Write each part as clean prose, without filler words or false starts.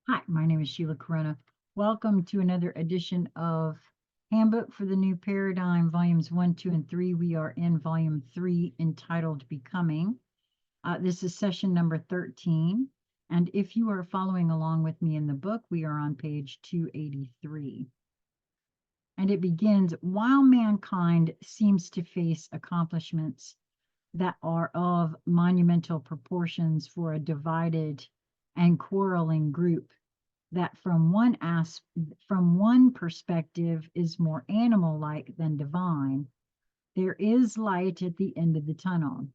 Hi, my name is Sheila Corona. Welcome to another edition of Handbook for the New Paradigm, Volumes 1, 2, and 3. We are in Volume 3 entitled Becoming. This is session number 13. And if you are following along with me in the book, we are on page 283. And it begins, while mankind seems to face accomplishments that are of monumental proportions for a divided and quarreling group, that from one perspective is more animal-like than divine, there is light at the end of the tunnel.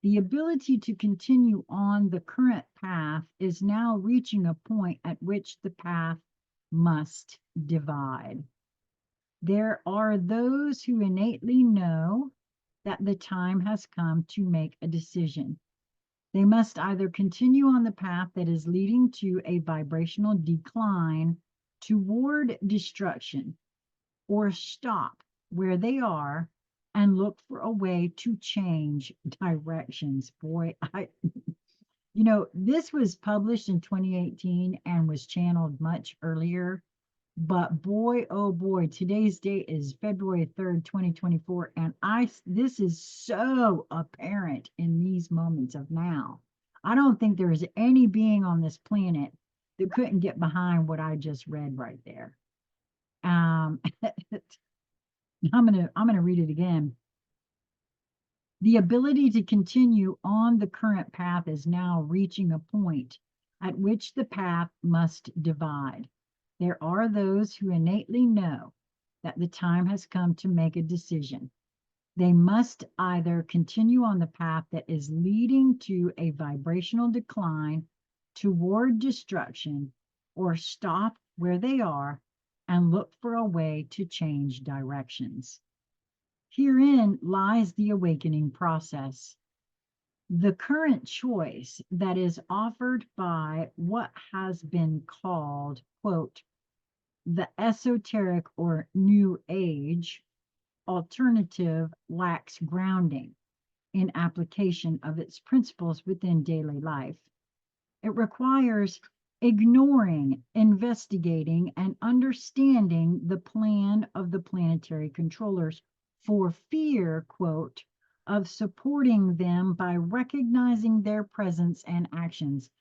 The ability to continue on the current path is now reaching a point at which the path must divide. There are those who innately know that the time has come to make a decision. They must either continue on the path that is leading to a vibrational decline toward destruction, or stop where they are and look for a way to change directions. Boy, this was published in 2018 and was channeled much earlier. But boy, oh boy, today's date is February 3rd, 2024, and this is so apparent in these moments of now. I don't think there is any being on this planet that couldn't get behind what I just read right there. I'm gonna read it again. The ability to continue on the current path is now reaching a point at which the path must divide. There are those who innately know that the time has come to make a decision. They must either continue on the path that is leading to a vibrational decline toward destruction, or stop where they are and look for a way to change directions. Herein lies the awakening process. The current choice that is offered by what has been called, quote, the esoteric or new age alternative lacks grounding in application of its principles within daily life. It requires ignoring, investigating, and understanding the plan of the planetary controllers for fear, quote, of supporting them by recognizing their presence and actions.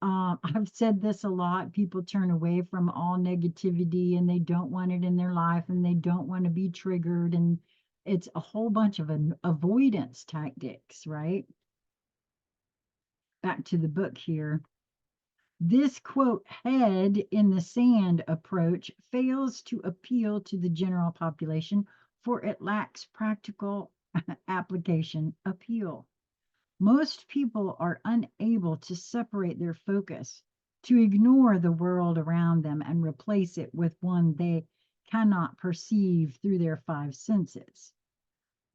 I've said this a lot. People turn away from all negativity and they don't want it in their life and they don't want to be triggered. And it's a whole bunch of avoidance tactics, right? Back to the book here. This, quote, head in the sand approach fails to appeal to the general population, for it lacks practical application appeal. Most people are unable to separate their focus, to ignore the world around them and replace it with one they cannot perceive through their five senses.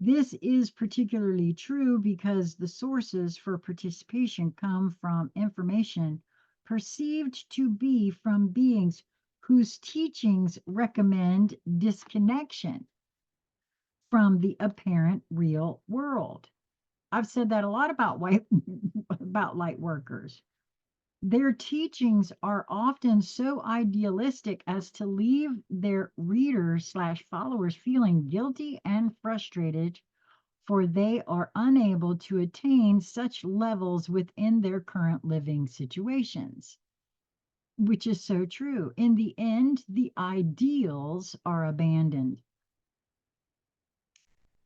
This is particularly true because the sources for participation come from information perceived to be from beings whose teachings recommend disconnection from the apparent real world. I've said that a lot about about light workers. Their teachings are often so idealistic as to leave their readers/followers feeling guilty and frustrated, for they are unable to attain such levels within their current living situations, which is so true. In the end, the ideals are abandoned.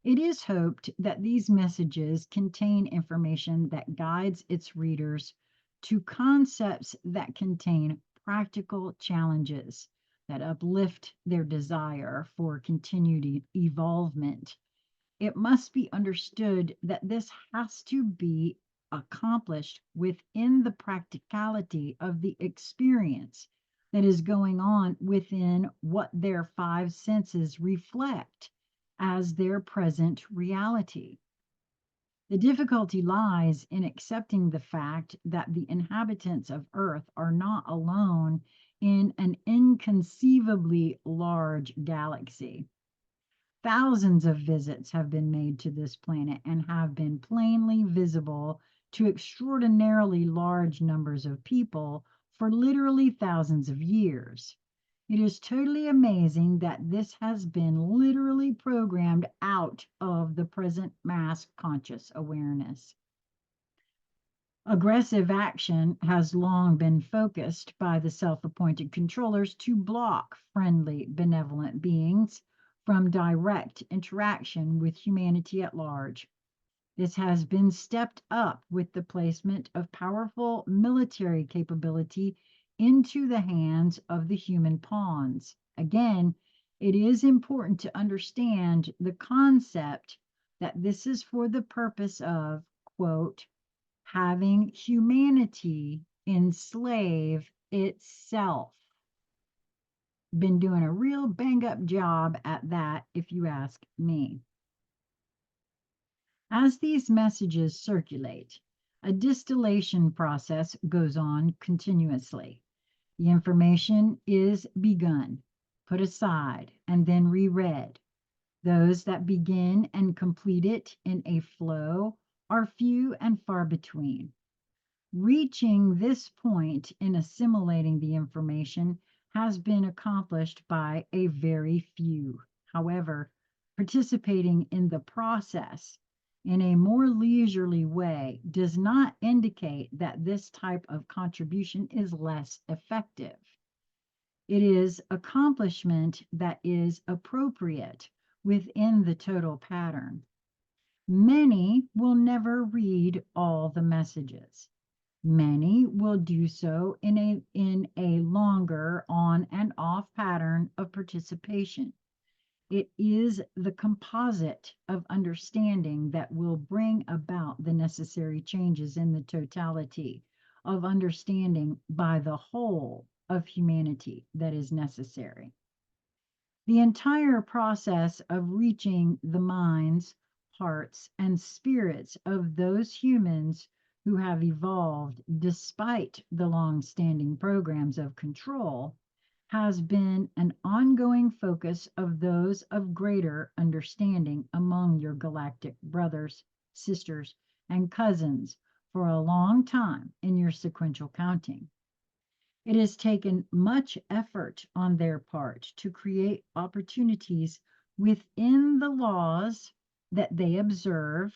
It is hoped that these messages contain information that guides its readers to concepts that contain practical challenges that uplift their desire for continued evolvement. It must be understood that this has to be accomplished within the practicality of the experience that is going on within what their five senses reflect as their present reality. The difficulty lies in accepting the fact that the inhabitants of Earth are not alone in an inconceivably large galaxy. Thousands of visits have been made to this planet and have been plainly visible to extraordinarily large numbers of people for literally thousands of years. It is totally amazing that this has been literally programmed out of the present mass conscious awareness. Aggressive action has long been focused by the self-appointed controllers to block friendly, benevolent beings from direct interaction with humanity at large. This has been stepped up with the placement of powerful military capability into the hands of the human pawns. Again, it is important to understand the concept that this is for the purpose of, quote, having humanity enslave itself. Been doing a real bang up job at that, if you ask me. As these messages circulate, a distillation process goes on continuously. The information is begun, put aside, and then reread. Those that begin and complete it in a flow are few and far between. Reaching this point in assimilating the information has been accomplished by a very few. However, participating in the process in a more leisurely way does not indicate that this type of contribution is less effective. It is accomplishment that is appropriate within the total pattern. Many will never read all the messages. Many will do so in a longer on and off pattern of participation. It is the composite of understanding that will bring about the necessary changes in the totality of understanding by the whole of humanity that is necessary. The entire process of reaching the minds, hearts, and spirits of those humans who have evolved despite the long-standing programs of control has been an ongoing focus of those of greater understanding among your galactic brothers, sisters, and cousins for a long time in your sequential counting. It has taken much effort on their part to create opportunities within the laws that they observe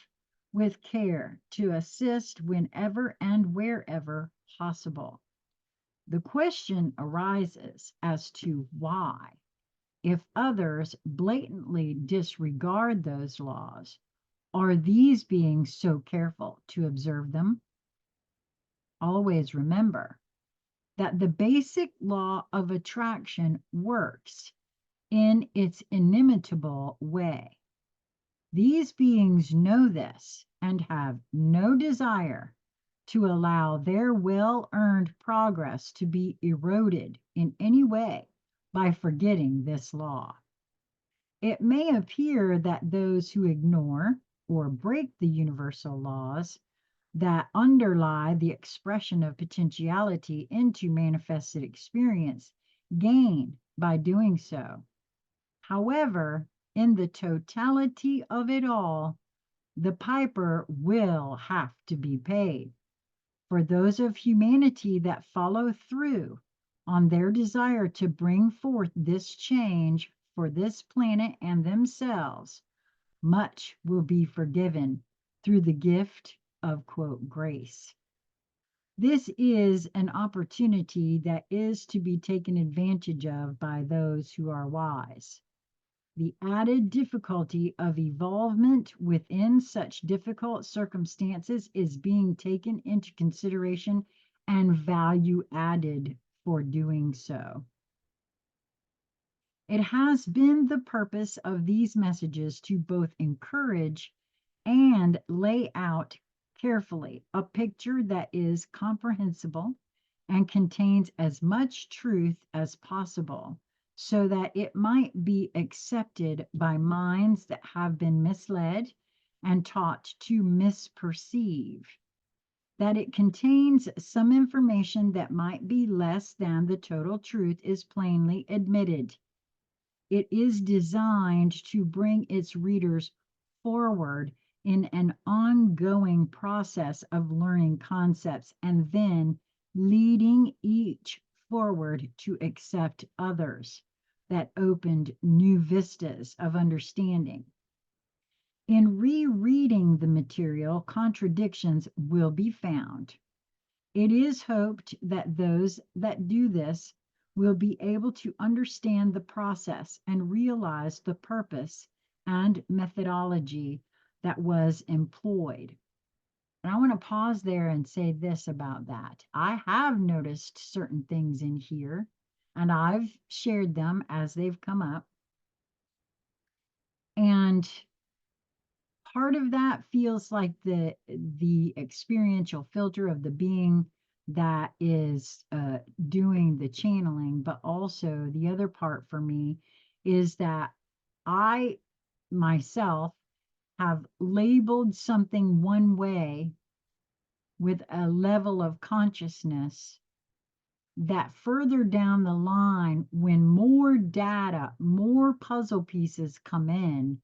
with care to assist whenever and wherever possible. The question arises as to why, if others blatantly disregard those laws, are these beings so careful to observe them? Always remember that the basic law of attraction works in its inimitable way. These beings know this and have no desire to allow their well-earned progress to be eroded in any way by forgetting this law. It may appear that those who ignore or break the universal laws that underlie the expression of potentiality into manifested experience gain by doing so. However, in the totality of it all, the piper will have to be paid. For those of humanity that follow through on their desire to bring forth this change for this planet and themselves, much will be forgiven through the gift of, quote, grace. This is an opportunity that is to be taken advantage of by those who are wise. The added difficulty of evolvement within such difficult circumstances is being taken into consideration and value added for doing so. It has been the purpose of these messages to both encourage and lay out carefully a picture that is comprehensible and contains as much truth as possible, so that it might be accepted by minds that have been misled and taught to misperceive. That it contains some information that might be less than the total truth is plainly admitted. It is designed to bring its readers forward in an ongoing process of learning concepts and then leading each forward to accept others that opened new vistas of understanding. In rereading the material, contradictions will be found. It is hoped that those that do this will be able to understand the process and realize the purpose and methodology that was employed. And I want to pause there and say this about that. I have noticed certain things in here, and I've shared them as they've come up. And part of that feels like the experiential filter of the being that is doing the channeling, but also the other part for me is that I myself have labeled something one way with a level of consciousness that further down the line, when more data, more puzzle pieces come in,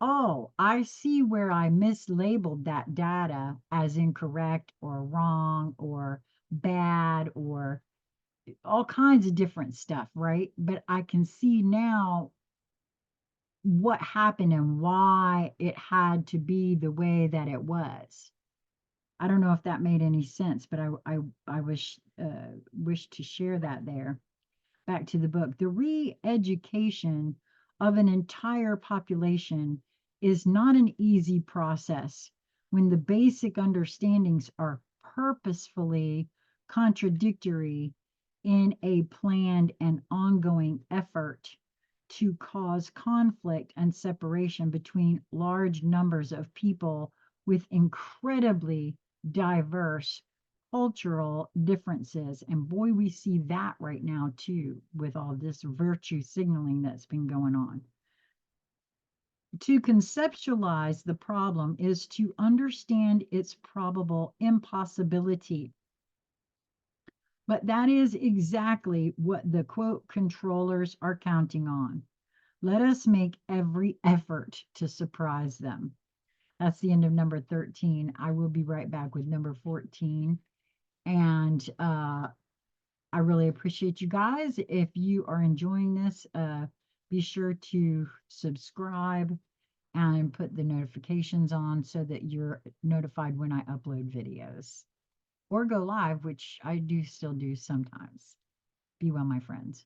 oh, I see where I mislabeled that data as incorrect or wrong or bad or all kinds of different stuff, right? But I can see now what happened and why it had to be the way that it was. I don't know if that made any sense, but I wish to share that there. Back to the book. The re-education of an entire population is not an easy process when the basic understandings are purposefully contradictory in a planned and ongoing effort to cause conflict and separation between large numbers of people with incredibly diverse cultural differences. And boy, we see that right now too, with all this virtue signaling that's been going on. To conceptualize the problem is to understand its probable impossibility. But that is exactly what the quote controllers are counting on. Let us make every effort to surprise them. That's the end of number 13. I will be right back with number 14. And I really appreciate you guys. If you are enjoying this, be sure to subscribe and put the notifications on so that you're notified when I upload videos or go live, which I do still do sometimes. Be well, my friends.